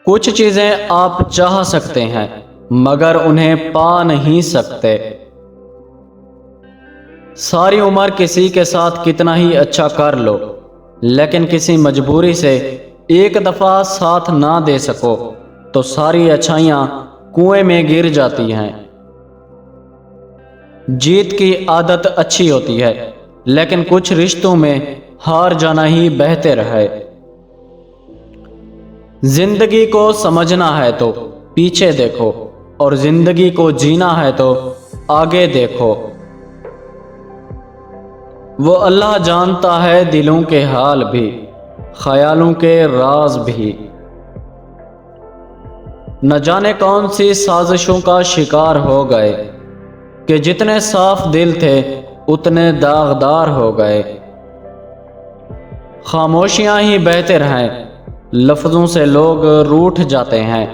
کچھ چیزیں آپ چاہ سکتے ہیں مگر انہیں پا نہیں سکتے۔ ساری عمر کسی کے ساتھ کتنا ہی اچھا کر لو، لیکن کسی مجبوری سے ایک دفعہ ساتھ نہ دے سکو تو ساری اچھائیاں کنویں میں گر جاتی ہیں۔ جیت کی عادت اچھی ہوتی ہے، لیکن کچھ رشتوں میں ہار جانا ہی بہتر ہے۔ زندگی کو سمجھنا ہے تو پیچھے دیکھو، اور زندگی کو جینا ہے تو آگے دیکھو۔ وہ اللہ جانتا ہے دلوں کے حال بھی، خیالوں کے راز بھی۔ نہ جانے کون سی سازشوں کا شکار ہو گئے کہ جتنے صاف دل تھے اتنے داغدار ہو گئے۔ خاموشیاں ہی بہتر ہیں، لفظوں سے لوگ روٹھ جاتے ہیں۔